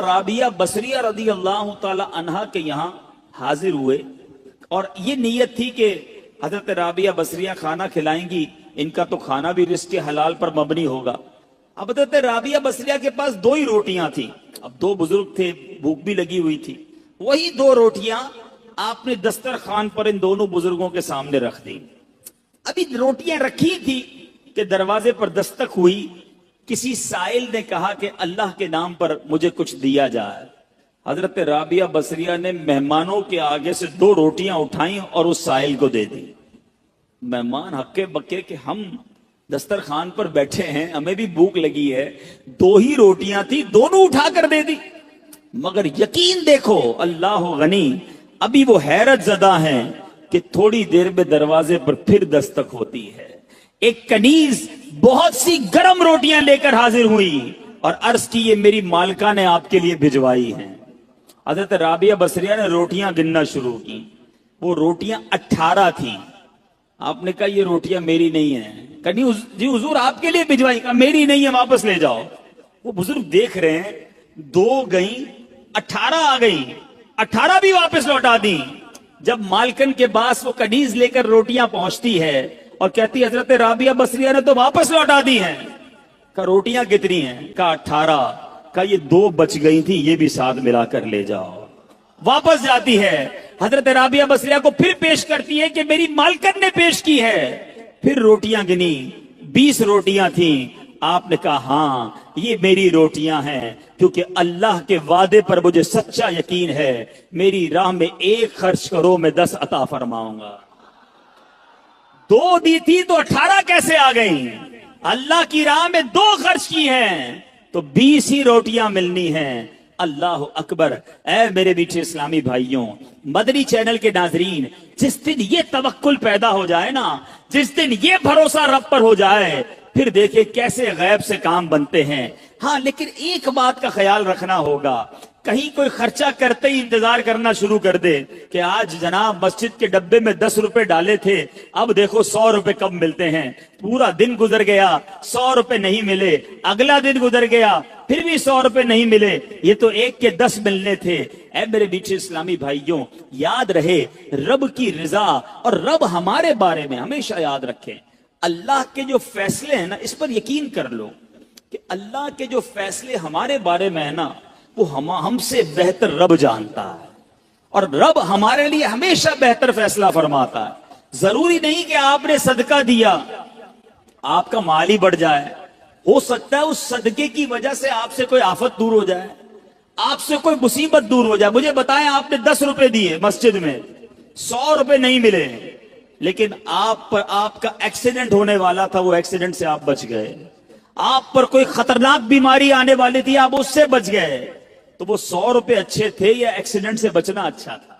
رابعہ بصریہ رضی اللہ تعالی عنہا کے یہاں حاضر ہوئے اور یہ نیت تھی کہ حضرت رابعہ بصریہ کھانا کھلائیں گی، ان کا تو کھانا بھی رزق حلال پر مبنی ہوگا۔ اب حضرت رابعہ بصریہ کے پاس 2 ہی روٹیاں تھیں، اب 2 بزرگ تھے، بھوک بھی لگی ہوئی تھی، وہی 2 روٹیاں آپ نے دسترخوان پر ان دونوں بزرگوں کے سامنے رکھ دی۔ ابھی روٹیاں رکھی تھی کہ دروازے پر دستک ہوئی، کسی سائل نے کہا کہ اللہ کے نام پر مجھے کچھ دیا جائے۔ حضرت رابعہ بصریہ نے مہمانوں کے آگے سے 2 روٹیاں اٹھائیں اور اس سائل کو دے دی۔ مہمان ہکے بکے کہ ہم دسترخوان پر بیٹھے ہیں، ہمیں بھی بھوک لگی ہے، 2 ہی روٹیاں تھی، دونوں اٹھا کر دے دی۔ مگر یقین دیکھو اللہ غنی، ابھی وہ حیرت زدہ ہیں کہ تھوڑی دیر میں دروازے پر پھر دستک ہوتی ہے، ایک کنیز بہت سی گرم روٹیاں لے کر حاضر ہوئی اور عرض کی یہ میری مالکہ نے آپ کے لیے بھجوائی ہیں۔ حضرت رابعہ بصریہ نے روٹیاں گننا شروع کی، وہ روٹیاں 18 تھیں۔ آپ نے کہا یہ روٹیاں میری نہیں ہیں۔ کنی جی حضور آپ کے لیے بھجوائی، کہا میری نہیں ہے، واپس لے جاؤ۔ وہ بزرگ دیکھ رہے ہیں 2 گئیں 18 آ گئیں، 18 بھی واپس لوٹا دی۔ جب مالکن کے پاس وہ کنیز لے کر روٹیاں پہنچتی ہے اور کہتی حضرت رابعہ بصریہ نے تو واپس لوٹا دی ہیں، کہا روٹیاں کتنی ہیں؟ کہا 18۔ کہا یہ 2 بچ گئی تھی، یہ بھی ساتھ ملا کر لے جاؤ۔ واپس جاتی ہے، حضرت رابعہ بصریہ کو پھر پیش کرتی ہے کہ میری مالکن نے پیش کی ہے۔ پھر روٹیاں گنی، 20 روٹیاں تھیں۔ آپ نے کہا ہاں یہ میری روٹیاں ہیں، کیونکہ اللہ کے وعدے پر مجھے سچا یقین ہے، میری راہ میں 1 خرچ کرو میں 10 عطا فرماؤں گا۔ 2 دی تھی تو 18 کیسے آ گئیں؟ اللہ کی راہ میں 2 خرچ کی ہیں تو 20 ہی روٹیاں ملنی ہیں۔ اللہ اکبر۔ اے میرے میٹھے اسلامی بھائیوں، مدنی چینل کے ناظرین، جس دن یہ توکل پیدا ہو جائے نا، جس دن یہ بھروسہ رب پر ہو جائے، پھر دیکھیں کیسے غیب سے کام بنتے ہیں۔ ہاں لیکن ایک بات کا خیال رکھنا ہوگا، کہیں کوئی خرچہ کرتے ہی انتظار کرنا شروع کر دے کہ آج جناب مسجد کے ڈبے میں 10 روپے ڈالے تھے، اب دیکھو 100 روپے کب ملتے ہیں۔ پورا دن گزر گیا، 100 روپے نہیں ملے، اگلا دن گزر گیا، پھر بھی 100 روپے نہیں ملے، یہ تو 1 کے 10 ملنے تھے۔ اے میرے میٹھے اسلامی بھائیوں، یاد رہے رب کی رضا اور رب ہمارے بارے میں ہمیشہ یاد رکھیں، اللہ کے جو فیصلے ہیں نا، اس پر یقین کر لو کہ اللہ کے جو فیصلے ہمارے بارے میں ہے نا، وہ ہم سے بہتر رب جانتا ہے، اور رب ہمارے لیے ہمیشہ بہتر فیصلہ فرماتا ہے۔ ضروری نہیں کہ آپ نے صدقہ دیا آپ کا مال ہی بڑھ جائے، ہو سکتا ہے اس صدقے کی وجہ سے آپ سے کوئی آفت دور ہو جائے، آپ سے کوئی مصیبت دور ہو جائے۔ مجھے بتائیں، آپ نے 10 روپے دیے مسجد میں، 100 روپے نہیں ملے، لیکن آپ پر آپ کا ایکسیڈنٹ ہونے والا تھا، وہ ایکسیڈنٹ سے آپ بچ گئے۔ آپ پر کوئی خطرناک بیماری آنے والی تھی، آپ اس سے بچ گئے، تو وہ 100 روپے اچھے تھے یا ایکسیڈنٹ سے بچنا اچھا تھا؟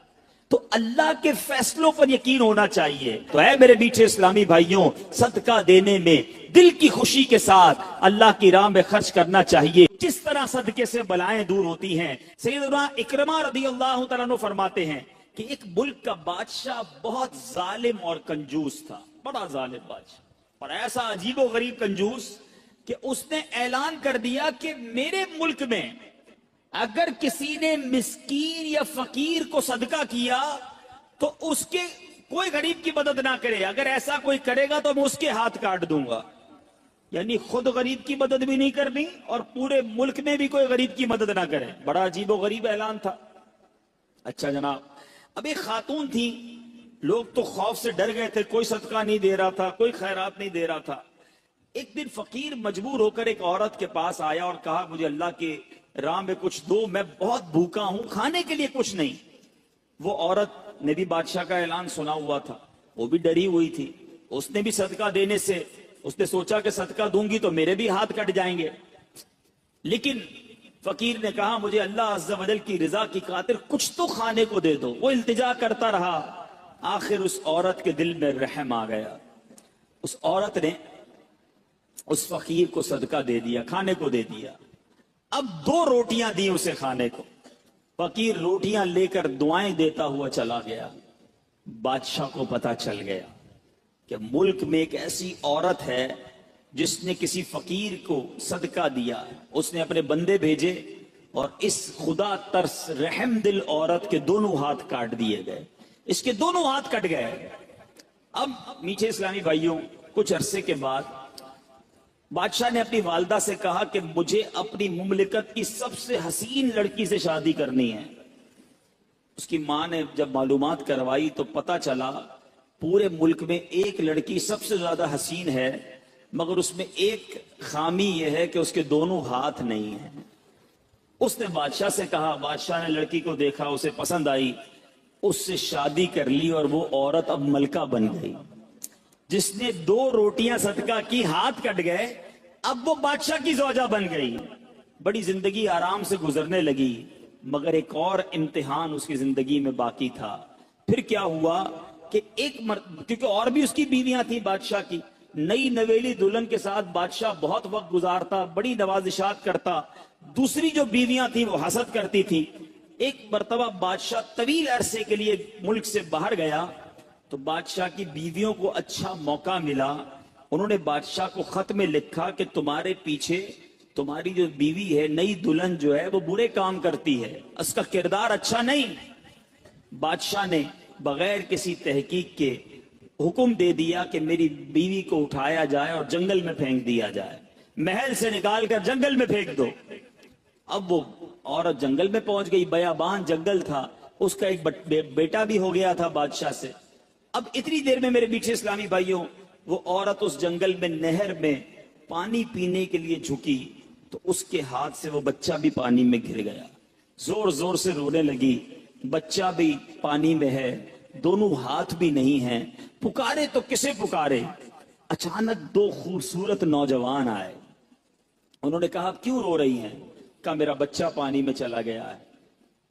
تو اللہ کے فیصلوں پر یقین ہونا چاہیے۔ تو اے میرے میٹھے اسلامی بھائیوں، صدقہ دینے میں دل کی خوشی کے ساتھ اللہ کی راہ میں خرچ کرنا چاہیے۔ جس طرح صدقے سے بلائیں دور ہوتی ہیں، سیدنا اکرمہ رضی اللہ تعالیٰ عنہ فرماتے ہیں کہ ایک ملک کا بادشاہ بہت ظالم اور کنجوس تھا، بڑا ظالم بادشاہ، اور ایسا عجیب و غریب کنجوس کہ اس نے اعلان کر دیا کہ میرے ملک میں اگر کسی نے مسکین یا فقیر کو صدقہ کیا تو اس کے کوئی غریب کی مدد نہ کرے، اگر ایسا کوئی کرے گا تو میں اس کے ہاتھ کاٹ دوں گا۔ یعنی خود غریب کی مدد بھی نہیں کرنی اور پورے ملک میں بھی کوئی غریب کی مدد نہ کرے۔ بڑا عجیب و غریب اعلان تھا۔ اچھا جناب، اب ایک خاتون تھی، لوگ تو خوف سے ڈر گئے تھے، کوئی صدقہ نہیں دے رہا تھا، کوئی خیرات نہیں دے رہا تھا۔ ایک دن فقیر مجبور ہو کر ایک عورت کے پاس آیا اور کہا مجھے اللہ کے راہ میں کچھ دو، میں بہت بھوکا ہوں، کھانے کے لیے کچھ نہیں۔ وہ عورت نے بھی بادشاہ کا اعلان سنا ہوا تھا، وہ بھی ڈری ہوئی تھی، اس نے بھی صدقہ دینے سے اس نے سوچا کہ صدقہ دوں گی تو میرے بھی ہاتھ کٹ جائیں گے، لیکن فقیر نے کہا مجھے اللہ عز و جل کی رضا کی خاطر کچھ تو کھانے کو دے دو۔ وہ التجا کرتا رہا، آخر اس عورت کے دل میں رحم آ گیا، اس عورت نے اس فقیر کو صدقہ دے دیا، کھانے کو دے دیا۔ اب 2 روٹیاں دی اسے کھانے کو، فقیر روٹیاں لے کر دعائیں دیتا ہوا چلا گیا۔ بادشاہ کو پتا چل گیا کہ ملک میں ایک ایسی عورت ہے جس نے کسی فقیر کو صدقہ دیا۔ اس نے اپنے بندے بھیجے، اور اس خدا ترس رحم دل عورت کے دونوں ہاتھ کاٹ دیے گئے، اس کے دونوں ہاتھ کٹ گئے۔ اب میٹھے اسلامی بھائیوں، کچھ عرصے کے بعد بادشاہ نے اپنی والدہ سے کہا کہ مجھے اپنی مملکت کی سب سے حسین لڑکی سے شادی کرنی ہے۔ اس کی ماں نے جب معلومات کروائی تو پتا چلا پورے ملک میں ایک لڑکی سب سے زیادہ حسین ہے، مگر اس میں ایک خامی یہ ہے کہ اس کے دونوں ہاتھ نہیں ہیں۔ اس نے بادشاہ سے کہا، بادشاہ نے لڑکی کو دیکھا، اسے پسند آئی، اس سے شادی کر لی اور وہ عورت اب ملکہ بن گئی۔ جس نے 2 روٹیاں صدقہ کی، ہاتھ کٹ گئے، اب وہ بادشاہ کی زوجہ بن گئی، بڑی زندگی آرام سے گزرنے لگی۔ مگر ایک اور امتحان اس کی زندگی میں باقی تھا۔ پھر کیا ہوا کہ کیونکہ اور بھی اس کی بیویاں تھیں بادشاہ کی، نئی نویلی دلہن کے ساتھ بادشاہ بہت وقت گزارتا، بڑی نوازشات کرتا، دوسری جو بیویاں تھیں وہ حسد کرتی تھی۔ ایک مرتبہ بادشاہ طویل عرصے کے لیے ملک سے باہر گیا تو بادشاہ کی بیویوں کو اچھا موقع ملا، انہوں نے بادشاہ کو خط میں لکھا کہ تمہارے پیچھے تمہاری جو بیوی ہے، نئی دلہن جو ہے، وہ برے کام کرتی ہے، اس کا کردار اچھا نہیں۔ بادشاہ نے بغیر کسی تحقیق کے حکم دے دیا کہ میری بیوی کو اٹھایا جائے اور جنگل میں پھینک دیا جائے، محل سے نکال کر جنگل میں پھینک دو۔ اب وہ عورت جنگل میں پہنچ گئی، بیابان جنگل تھا، اس کا ایک بیٹا بھی ہو گیا تھا بادشاہ سے۔ اب اتنی دیر میں میرے میٹھے اسلامی بھائیوں، وہ عورت اس جنگل میں نہر میں پانی پینے کے لیے جھکی تو اس کے ہاتھ سے وہ بچہ بھی پانی میں گر گیا، زور زور سے رونے لگی، بچہ بھی پانی میں ہے، دونوں ہاتھ بھی نہیں ہیں، پکارے تو کسے پکارے؟ اچانک 2 خوبصورت نوجوان آئے، انہوں نے کہا کیوں رو رہی ہیں؟ کہا میرا بچہ پانی میں چلا گیا ہے۔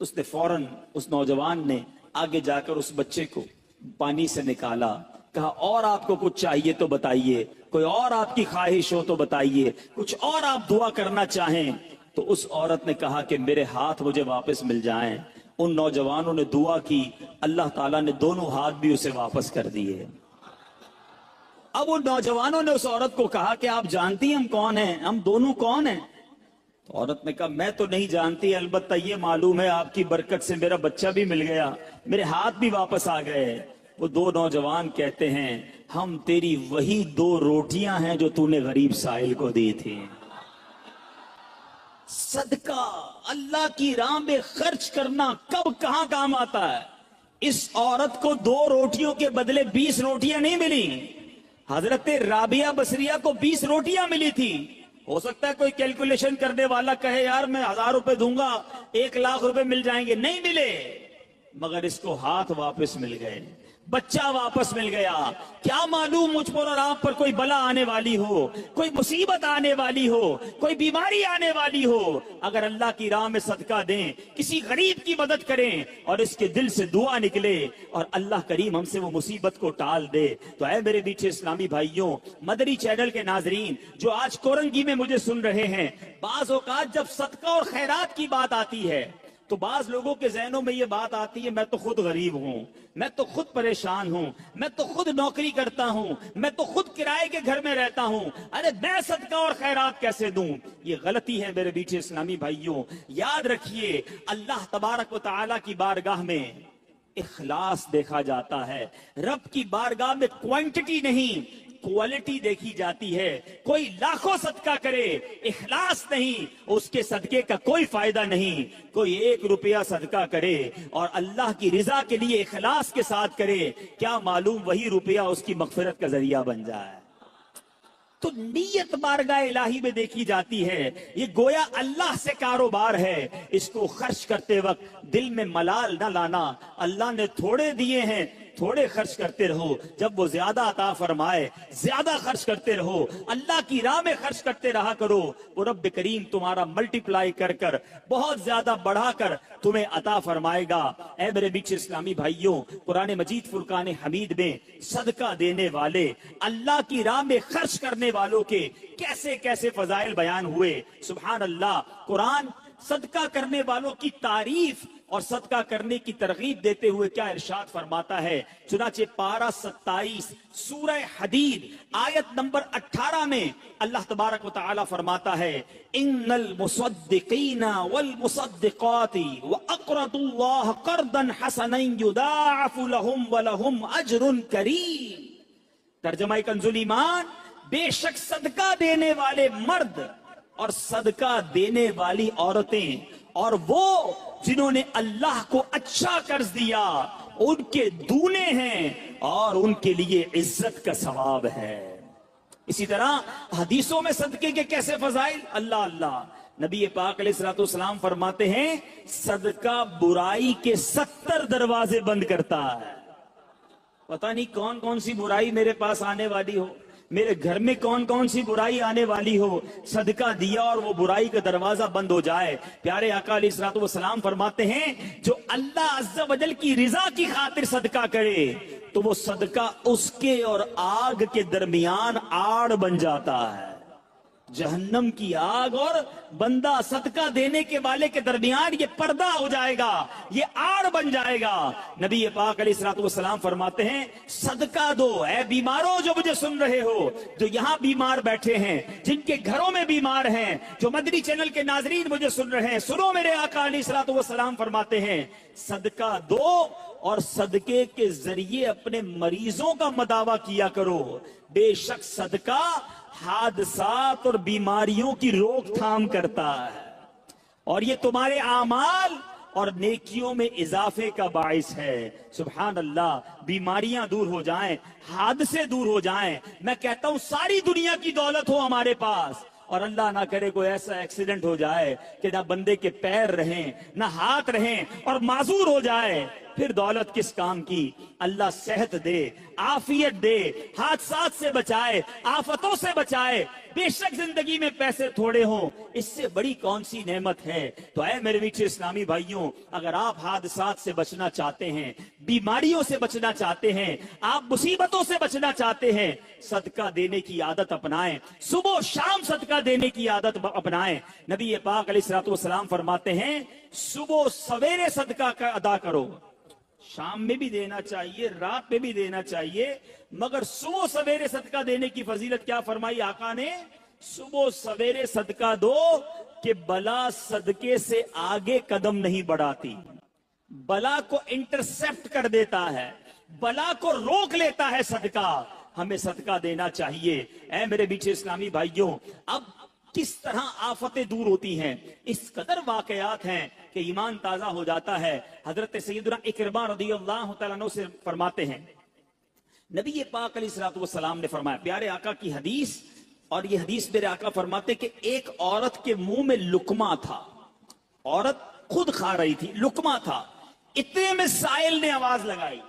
اس نے فوراً، اس نوجوان نے آگے جا کر اس بچے کو پانی سے نکالا، کہا اور آپ کو کچھ چاہیے تو بتائیے، کوئی اور آپ کی خواہش ہو تو بتائیے، کچھ اور آپ دعا کرنا چاہیں تو۔ اس عورت نے کہا کہ میرے ہاتھ مجھے واپس مل جائیں۔ ان نوجوانوں نے دعا کی، اللہ تعالیٰ نے دونوں ہاتھ بھی اسے واپس کر دیے۔ اب ان نوجوانوں نے اس عورت کو کہا کہ آپ جانتی ہیں ہم کون ہیں، ہم دونوں کون ہیں؟ تو عورت نے کہا میں تو نہیں جانتی، البتہ یہ معلوم ہے آپ کی برکت سے میرا بچہ بھی مل گیا، میرے ہاتھ بھی واپس آ گئے۔ وہ 2 نوجوان کہتے ہیں ہم تیری وہی 2 روٹیاں ہیں جو تو نے غریب سائل کو دی تھی۔ صدقہ اللہ کی راہ میں خرچ کرنا کب کہاں کام آتا ہے؟ اس عورت کو 2 روٹیوں کے بدلے 20 روٹیاں نہیں ملی، حضرت رابعہ بصریہ کو 20 روٹیاں ملی تھی۔ ہو سکتا ہے کوئی کیلکولیشن کرنے والا کہے یار میں 1000 روپے دوں گا 1 لاکھ روپے مل جائیں گے، نہیں ملے، مگر اس کو ہاتھ واپس مل گئے، بچہ واپس مل گیا۔ کیا معلوم مجھ پر اور آپ پر کوئی بلا آنے والی ہو، کوئی مصیبت آنے والی ہو، کوئی بیماری آنے والی ہو، اگر اللہ کی راہ میں صدقہ دیں، کسی غریب کی مدد کریں اور اس کے دل سے دعا نکلے اور اللہ کریم ہم سے وہ مصیبت کو ٹال دے تو اے میرے میٹھے اسلامی بھائیوں، مدری چینل کے ناظرین جو آج کورنگی میں مجھے سن رہے ہیں، بعض اوقات جب صدقہ اور خیرات کی بات آتی ہے تو بعض لوگوں کے ذہنوں میں یہ بات آتی ہے میں تو خود غریب ہوں، میں تو خود پریشان ہوں، میں تو خود نوکری کرتا ہوں، میں تو خود کرائے کے گھر میں رہتا ہوں، ارے میں صدقہ اور خیرات کیسے دوں؟ یہ غلطی ہے میرے میٹھے اسلامی بھائیوں۔ یاد رکھیے اللہ تبارک و تعالیٰ کی بارگاہ میں اخلاص دیکھا جاتا ہے، رب کی بارگاہ میں کوانٹٹی نہیں کوالٹی دیکھی جاتی ہے۔ کوئی لاکھوں صدقہ کرے، اخلاص نہیں، اس کے صدقے کا کوئی فائدہ نہیں۔ کوئی 1 روپیہ صدقہ کرے اور اللہ کی رضا کے لیے اخلاص کے ساتھ کرے، کیا معلوم وہی روپیہ اس کی مغفرت کا ذریعہ بن جائے۔ تو نیت بارگاہ الہی میں دیکھی جاتی ہے، یہ گویا اللہ سے کاروبار ہے۔ اس کو خرچ کرتے وقت دل میں ملال نہ لانا، اللہ نے تھوڑے دیے ہیں تھوڑے خرچ کرتے رہو، جب وہ زیادہ عطا فرمائے زیادہ خرچ کرتے رہو، اللہ کی راہ میں خرچ کرتے رہا کرو، وہ رب کریم تمہارا ملٹیپلائی کر کر بہت زیادہ بڑھا کر تمہیں عطا فرمائے گا۔ اے میرے میٹھے اسلامی بھائیوں، قرآن مجید فرقان حمید میں صدقہ دینے والے، اللہ کی راہ میں خرچ کرنے والوں کے کیسے کیسے فضائل بیان ہوئے، سبحان اللہ۔ قرآن صدقہ کرنے والوں کی تعریف اور صدقہ کرنے کی ترغیب دیتے ہوئے کیا ارشاد فرماتا ہے؟ چنانچہ پارہ 27 سورہ حدید آیت نمبر 18 میں اللہ تبارک و تعالی فرماتا ہے ان المصدقین والمصدقات واقرضوا اللہ قرضا حسنا یضاعف لهم ولهم اجر کریم۔ ترجمہ کنز ایمان، بے شک صدقہ دینے والے مرد اور صدقہ دینے والی عورتیں اور وہ جنہوں نے اللہ کو اچھا قرض دیا ان کے دونے ہیں اور ان کے لیے عزت کا ثواب ہے۔ اسی طرح حدیثوں میں صدقے کے کیسے فضائل، اللہ اللہ، نبی پاک علیہ الصلوۃ والسلام فرماتے ہیں صدقہ برائی کے 70 دروازے بند کرتا ہے۔ پتہ نہیں کون کون سی برائی میرے پاس آنے والی ہو، میرے گھر میں کون کون سی برائی آنے والی ہو، صدقہ دیا اور وہ برائی کا دروازہ بند ہو جائے۔ پیارے آقا علیہ الصلوۃ والسلام فرماتے ہیں جو اللہ عز و جل کی رضا کی خاطر صدقہ کرے تو وہ صدقہ اس کے اور آگ کے درمیان آڑ بن جاتا ہے۔ جہنم کی آگ اور بندہ صدقہ دینے کے والے کے درمیان یہ پردہ ہو جائے گا، یہ آڑ بن جائے گا۔ نبی پاک علیہ الصلوۃ والسلام فرماتے ہیں صدقہ دو اے بیماروں جو مجھے سن رہے ہو، جو یہاں بیمار بیٹھے ہیں، جن کے گھروں میں بیمار ہیں، جو مدنی چینل کے ناظرین مجھے سن رہے ہیں، سنو میرے آقا علیہ الصلوۃ والسلام فرماتے ہیں صدقہ دو اور صدقے کے ذریعے اپنے مریضوں کا مداوع کیا کرو، بے شک صدقہ حادثات اور بیماریوں کی روک تھام کرتا ہے اور یہ تمہارے اعمال اور نیکیوں میں اضافے کا باعث ہے۔ سبحان اللہ، بیماریاں دور ہو جائیں، حادثے دور ہو جائیں، میں کہتا ہوں ساری دنیا کی دولت ہو ہمارے پاس اور اللہ نہ کرے کوئی ایسا ایکسیڈنٹ ہو جائے کہ نہ بندے کے پیر رہیں نہ ہاتھ رہیں اور معذور ہو جائے، پھر دولت کس کام کی؟ اللہ صحت دے، عافیت دے، حادثات سے بچائے، آفتوں سے بچائے۔ بے شک زندگی میں پیسے تھوڑے ہوں، اس سے بڑی کون سی نعمت ہے؟ تو اے میرے میٹھے اسلامی بھائیوں، اگر آپ حادثات سے بچنا چاہتے ہیں، بیماریوں سے بچنا چاہتے ہیں، آپ مصیبتوں سے بچنا چاہتے ہیں، صدقہ دینے کی عادت اپنائیں، صبح و شام صدقہ دینے کی عادت اپنائیں۔ نبی پاک علیہ الصلوۃ والسلام فرماتے ہیں صبح سویرے صدقہ کا ادا کرو، شام میں بھی دینا چاہیے، رات میں بھی دینا چاہیے، مگر صبح سویرے صدقہ دینے کی فضیلت کیا فرمائی آقا نے؟ صبح سویرے صدقہ دو کہ بلا صدقے سے آگے قدم نہیں بڑھاتی، بلا کو انٹرسپٹ کر دیتا ہے، بلا کو روک لیتا ہے صدقہ۔ ہمیں صدقہ دینا چاہیے۔ اے میرے میٹھے اسلامی بھائیوں، اب کس طرح آفتیں دور ہوتی ہیں، اس قدر واقعات ہیں کہ ایمان تازہ ہو جاتا ہے۔ حضرت سیدنا اکرمہ رضی اللہ تعالیٰ عنہ سے فرماتے ہیں نبی پاک علیہ الصلوۃ والسلام نے فرمایا، پیارے آقا کی حدیث، اور یہ حدیث میرے آقا فرماتے کہ ایک عورت کے منہ میں لقمہ تھا، عورت خود کھا رہی تھی، لقمہ تھا، اتنے میں سائل نے آواز لگائی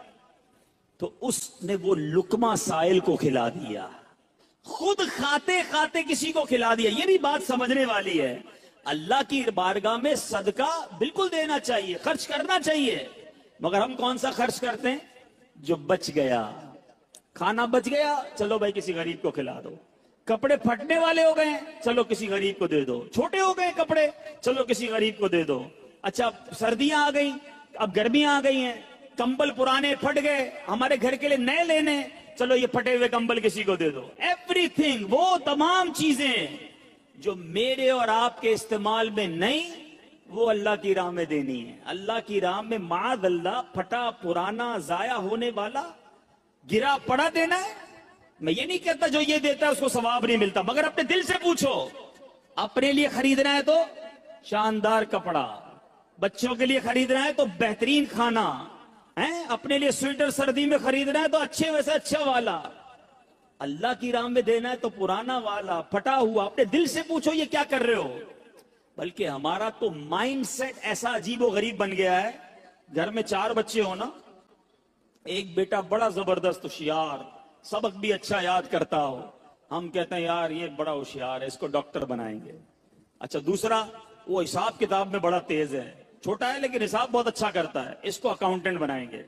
تو اس نے وہ لقمہ سائل کو کھلا دیا، خود کھاتے کھاتے کسی کو کھلا دیا۔ یہ بھی بات سمجھنے والی ہے، اللہ کی بارگاہ میں صدقہ بالکل دینا چاہیے، خرچ کرنا چاہیے، مگر ہم کون سا خرچ کرتے ہیں؟ جو بچ گیا، کھانا بچ گیا، چلو بھائی کسی غریب کو کھلا دو، کپڑے پھٹنے والے ہو گئے، چلو کسی غریب کو دے دو، چھوٹے ہو گئے کپڑے، چلو کسی غریب کو دے دو، اچھا سردیاں آ گئی، اب گرمیاں آ گئی ہیں، کمبل پرانے پھٹ گئے، ہمارے گھر کے لیے نئے لینے، چلو یہ پھٹے ہوئے کمبل کسی کو دے دو۔ ایوری تھنگ، وہ تمام چیزیں جو میرے اور آپ کے استعمال میں نہیں، وہ اللہ کی راہ میں دینی ہے۔ اللہ کی راہ میں معاذ اللہ پھٹا پرانا ضائع ہونے والا گرا پڑا دینا ہے۔ میں یہ نہیں کہتا جو یہ دیتا ہے اس کو ثواب نہیں ملتا، مگر اپنے دل سے پوچھو، اپنے لیے خریدنا ہے تو شاندار کپڑا، بچوں کے لیے خریدنا ہے تو بہترین کھانا، اپنے لیے سویٹر سردی میں خریدنا ہے تو اچھے ویسے اچھا والا، اللہ کی راہ میں دینا ہے تو پرانا والا پھٹا ہوا۔ اپنے دل سے پوچھو یہ کیا کر رہے ہو؟ بلکہ ہمارا تو مائنڈ سیٹ ایسا عجیب و غریب بن گیا ہے، گھر میں 4 بچے ہو نا، ایک بیٹا بڑا زبردست ہوشیار، سبق بھی اچھا یاد کرتا ہو، ہم کہتے ہیں یار یہ بڑا ہوشیار ہے، اس کو ڈاکٹر بنائیں گے۔ اچھا دوسرا، وہ حساب کتاب میں بڑا تیز ہے، چھوٹا ہے لیکن حساب بہت اچھا کرتا ہے، اس کو اکاؤنٹنٹ بنائیں گے۔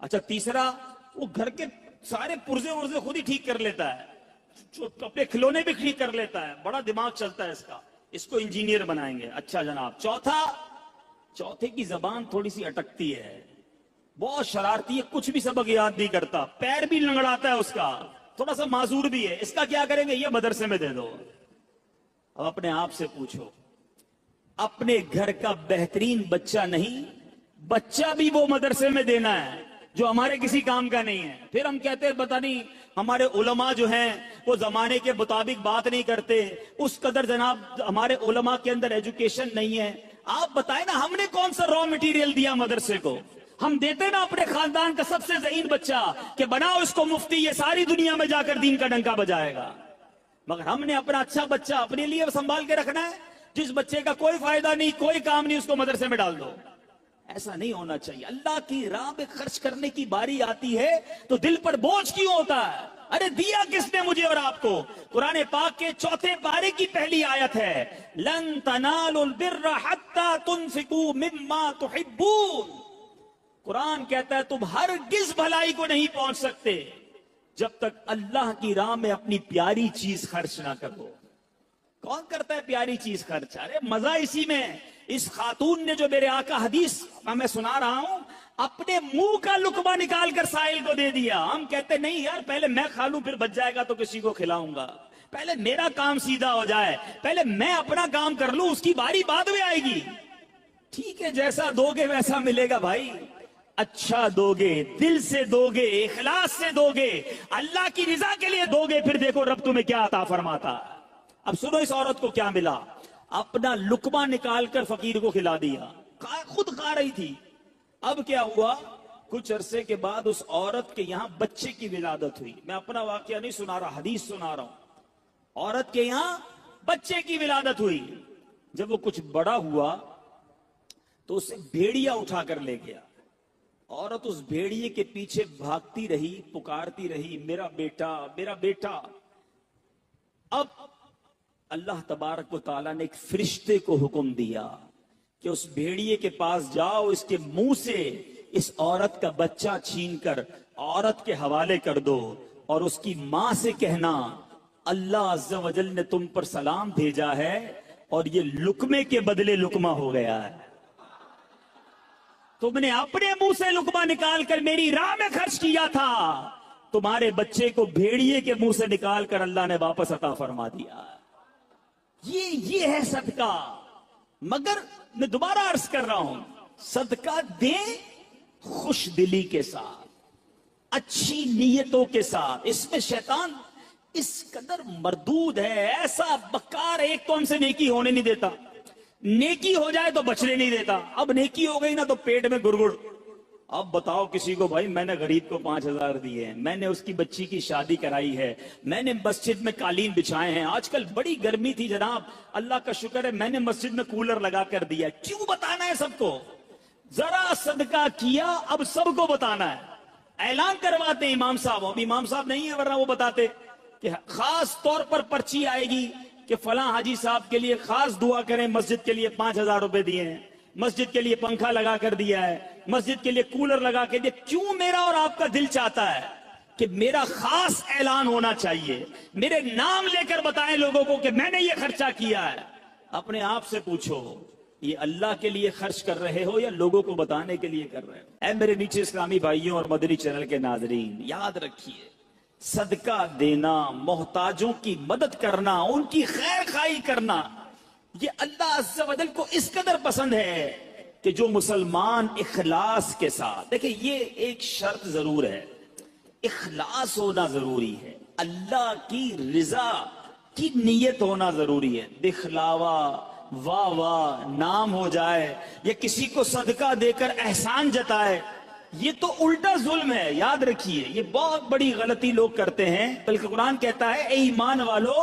اچھا تیسرا، وہ گھر کے سارے پرزے ورزے خود ہی ٹھیک کر لیتا ہے، اپنے کھلونے بھی ٹھیک کر لیتا ہے، بڑا دماغ چلتا ہے اس کا، اس کو انجینئر بنائیں گے۔ اچھا جناب، چوتھا چوتھے کی زبان تھوڑی سی اٹکتی ہے، بہت شرارتی ہے، کچھ بھی سبق یاد نہیں کرتا، پیر بھی لنگڑاتا ہے اس کا، تھوڑا سا معذور بھی ہے، اس کا کیا کریں گے؟ یہ مدرسے میں دے دو۔ اب اپنے آپ سے پوچھو، اپنے گھر کا بہترین بچہ نہیں، بچہ بھی وہ مدرسے میں دینا ہے جو ہمارے کسی کام کا نہیں ہے۔ پھر ہم کہتے ہیں پتہ نہیں ہمارے علماء جو ہیں وہ زمانے کے مطابق بات نہیں کرتے، اس قدر جناب ہمارے علماء کے اندر ایجوکیشن نہیں ہے۔ آپ بتائیں نا، ہم نے کون سا را مٹیریل دیا مدرسے کو؟ ہم دیتے نا اپنے خاندان کا سب سے ذہین بچہ کہ بناؤ اس کو مفتی، یہ ساری دنیا میں جا کر دین کا ڈنکا بجائے گا، مگر ہم نے اپنا اچھا بچہ اپنے لیے سنبھال کے رکھنا ہے، جس بچے کا کوئی فائدہ نہیں، کوئی کام نہیں، اس کو مدرسے میں ڈال دو۔ ایسا نہیں ہونا چاہیے۔ اللہ کی راہ میں خرچ کرنے کی باری آتی ہے تو دل پر بوجھ کیوں ہوتا ہے؟ ارے دیا کس نے مجھے اور آپ کو؟ قرآن پاک کے 4 پارے کی پہلی آیت ہے، لن تنالوا البر حتى تنفقوا مما تحبون۔ قرآن کہتا ہے تم ہرگز بھلائی کو نہیں پہنچ سکتے جب تک اللہ کی راہ میں اپنی پیاری چیز خرچ نہ کرو۔ کون کرتا ہے پیاری چیز خرچ؟ ارے مزہ اسی میں۔ اس خاتون نے جو میرے آقا حدیث میں سنا رہا ہوں، اپنے منہ کا لقمہ نکال کر سائل کو دے دیا۔ ہم کہتے نہیں یار، پہلے میں کھا لوں پھر بچ جائے گا تو کسی کو کھلاؤں گا، پہلے میرا کام سیدھا ہو جائے، پہلے میں اپنا کام کر لوں، اس کی باری بعد میں آئے گی۔ ٹھیک ہے، جیسا دو گے ویسا ملے گا بھائی، اچھا دو گے، دل سے دو گے، اخلاص سے دو گے، اللہ کی رضا کے لیے دو گے، پھر دیکھو رب تمہیں کیا عطا فرماتا۔ اب سنو اس عورت کو کیا ملا، اپنا لقمہ نکال کر فقیر کو کھلا دیا، خود کھا رہی تھی۔ اب کیا ہوا، کچھ عرصے کے بعد اس عورت کے یہاں بچے کی ولادت ہوئی۔ میں اپنا واقعہ نہیں سنا رہا، حدیث سنا رہا ہوں۔ عورت کے یہاں بچے کی ولادت ہوئی۔ جب وہ کچھ بڑا ہوا تو اسے بھیڑیا اٹھا کر لے گیا۔ عورت اس بھیڑیے کے پیچھے بھاگتی رہی، پکارتی رہی، میرا بیٹا میرا بیٹا۔ اب اللہ تبارک و تعالیٰ نے ایک فرشتے کو حکم دیا کہ اس بھیڑیے کے پاس جاؤ، اس کے منہ سے اس عورت کا بچہ چھین کر عورت کے حوالے کر دو، اور اس کی ماں سے کہنا اللہ عز و جل نے تم پر سلام بھیجا ہے اور یہ لقمے کے بدلے لقمہ ہو گیا ہے۔ تم نے اپنے منہ سے لقمہ نکال کر میری راہ میں خرچ کیا تھا، تمہارے بچے کو بھیڑیے کے منہ سے نکال کر اللہ نے واپس عطا فرما دیا۔ یہ ہے صدقہ۔ مگر میں دوبارہ عرض کر رہا ہوں، صدقہ دیں خوش دلی کے ساتھ، اچھی نیتوں کے ساتھ۔ اس میں شیطان اس قدر مردود ہے، ایسا بکار، ایک تو ہم سے نیکی ہونے نہیں دیتا، نیکی ہو جائے تو بچنے نہیں دیتا، اب نیکی ہو گئی نا تو پیٹ میں گڑگڑ۔ اب بتاؤ کسی کو، بھائی میں نے غریب کو 5,000 دیے ہیں، میں نے اس کی بچی کی شادی کرائی ہے، میں نے مسجد میں قالین بچھائے ہیں، آج کل بڑی گرمی تھی جناب، اللہ کا شکر ہے میں نے مسجد میں کولر لگا کر دیا، کیوں بتانا ہے سب کو؟ ذرا صدقہ کیا، اب سب کو بتانا ہے۔ اعلان کرواتے ہیں امام صاحب، اب امام صاحب نہیں ہے ورنہ وہ بتاتے کہ خاص طور پر پرچی آئے گی کہ فلاں حاجی صاحب کے لیے خاص دعا کریں، مسجد کے لیے 5,000 روپے دیے ہیں، مسجد کے لیے پنکھا لگا کر دیا ہے، مسجد کے لیے کولر لگا کے دیا۔ کیوں میرا اور آپ کا دل چاہتا ہے کہ میرا خاص اعلان ہونا چاہیے، میرے نام لے کر بتائیں لوگوں کو کہ میں نے یہ خرچہ کیا ہے۔ اپنے آپ سے پوچھو، یہ اللہ کے لیے خرچ کر رہے ہو یا لوگوں کو بتانے کے لیے کر رہے ہو؟ اے میرے نیچے اسلامی بھائیوں اور مدنی چینل کے ناظرین، یاد رکھیے، صدقہ دینا، محتاجوں کی مدد کرنا، ان کی خیر خواہی کرنا، یہ اللہ عز و جل کو اس قدر پسند ہے کہ جو مسلمان اخلاص کے ساتھ، دیکھیں یہ ایک شرط ضرور ہے، اخلاص ہونا ضروری ہے، اللہ کی رضا کی نیت ہونا ضروری ہے۔ دکھلاوا، واہ واہ، نام ہو جائے، یا کسی کو صدقہ دے کر احسان جتائے، یہ تو الٹا ظلم ہے، یاد رکھیے، یہ بہت بڑی غلطی لوگ کرتے ہیں۔ بلکہ قرآن کہتا ہے اے ایمان والو،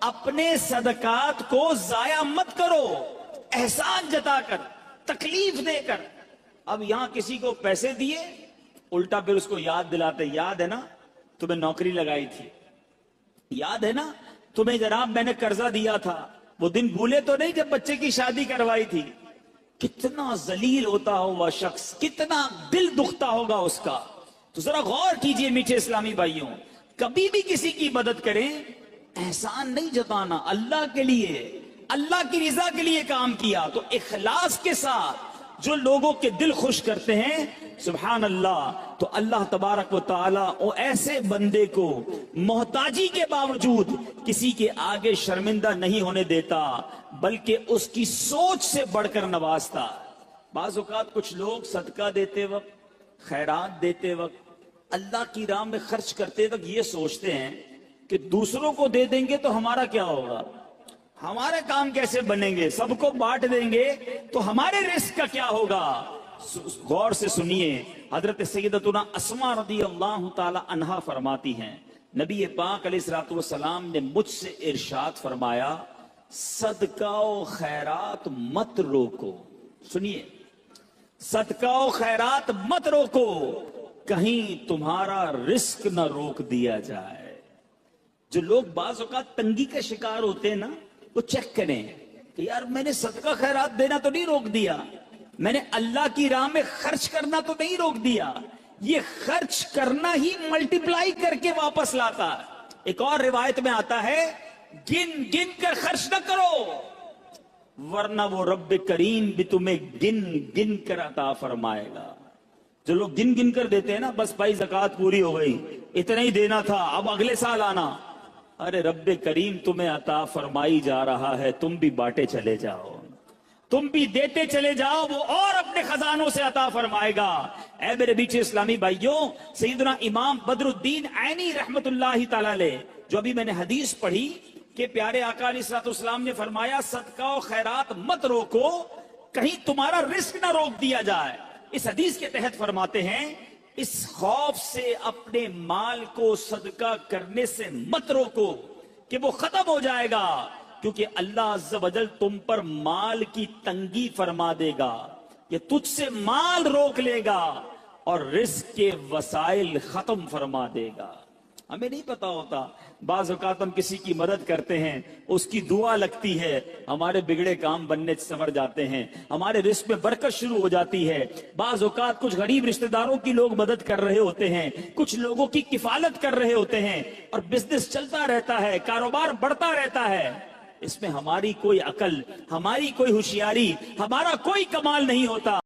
اپنے صدقات کو ضائع مت کرو، احسان جتا کر، تکلیف دے کر۔ اب یہاں کسی کو پیسے دیے، الٹا پھر اس کو یاد دلاتے، یاد ہے نا تمہیں نوکری لگائی تھی، یاد ہے نا تمہیں جناب میں نے قرضہ دیا تھا، وہ دن بھولے تو نہیں جب بچے کی شادی کروائی تھی؟ کتنا ذلیل ہوتا ہوگا شخص، کتنا دل دکھتا ہوگا اس کا۔ تو ذرا غور کیجئے میٹھے اسلامی بھائیوں، کبھی بھی کسی کی مدد کریں، احسان نہیں جتانا، اللہ کے لیے، اللہ کی رضا کے لیے کام کیا تو اخلاص کے ساتھ جو لوگوں کے دل خوش کرتے ہیں، سبحان اللہ، تو اللہ تبارک و تعالی وہ ایسے بندے کو محتاجی کے باوجود کسی کے آگے شرمندہ نہیں ہونے دیتا، بلکہ اس کی سوچ سے بڑھ کر نوازتا۔ بعض اوقات کچھ لوگ صدقہ دیتے وقت، خیرات دیتے وقت، اللہ کی راہ میں خرچ کرتے وقت یہ سوچتے ہیں کہ دوسروں کو دے دیں گے تو ہمارا کیا ہوگا، ہمارے کام کیسے بنیں گے، سب کو بانٹ دیں گے تو ہمارے رزق کا کیا ہوگا۔ غور سے سنیے، حضرت سیدتنا اسماء رضی اللہ تعالی عنہا فرماتی ہیں، نبی پاک علیہ الصلوۃ والسلام نے مجھ سے ارشاد فرمایا، صدقہ و خیرات مت روکو۔ سنیے، صدقہ و خیرات مت روکو، کہیں تمہارا رزق نہ روک دیا جائے۔ جو لوگ بعض اوقات تنگی کا شکار ہوتے ہیں نا، وہ چیک کریں کہ یار میں نے صدقہ خیرات دینا تو نہیں روک دیا، میں نے اللہ کی راہ میں خرچ کرنا تو نہیں روک دیا، یہ خرچ کرنا ہی ملٹیپلائی کر کے واپس لاتا ہے۔ ایک اور روایت میں آتا ہے، گن گن کر خرچ نہ کرو، ورنہ وہ رب کریم بھی تمہیں گن گن کر عطا فرمائے گا۔ جو لوگ گن گن کر دیتے ہیں نا، بس بھائی زکوٰۃ پوری ہو گئی، اتنا ہی دینا تھا، اب اگلے سال آنا، ارے رب کریم تمہیں عطا فرمائی جا رہا ہے، تم بھی بانٹے چلے جاؤ، تم بھی دیتے چلے جاؤ، وہ اور اپنے خزانوں سے عطا فرمائے گا۔ اے میرے بیچے اسلامی بھائیوں، سیدنا امام بدر الدین عینی رحمت اللہ تعالی علیہ، جو ابھی میں نے حدیث پڑھی کہ پیارے آقا علیہ الصلوۃ والسلام نے فرمایا صدقہ و خیرات مت روکو، کہیں تمہارا رزق نہ روک دیا جائے، اس حدیث کے تحت فرماتے ہیں اس خوف سے اپنے مال کو صدقہ کرنے سے مت روکو کہ وہ ختم ہو جائے گا، کیونکہ اللہ عز و جل تم پر مال کی تنگی فرما دے گا، یہ تجھ سے مال روک لے گا اور رزق کے وسائل ختم فرما دے گا۔ ہمیں نہیں پتا ہوتا، بعض اوقات ہم کسی کی مدد کرتے ہیں، اس کی دعا لگتی ہے، ہمارے بگڑے کام بننے سنور جاتے ہیں، ہمارے رزق میں برکت شروع ہو جاتی ہے۔ بعض اوقات کچھ غریب رشتہ داروں کی لوگ مدد کر رہے ہوتے ہیں، کچھ لوگوں کی کفالت کر رہے ہوتے ہیں، اور بزنس چلتا رہتا ہے، کاروبار بڑھتا رہتا ہے۔ اس میں ہماری کوئی عقل، ہماری کوئی ہوشیاری، ہمارا کوئی کمال نہیں ہوتا۔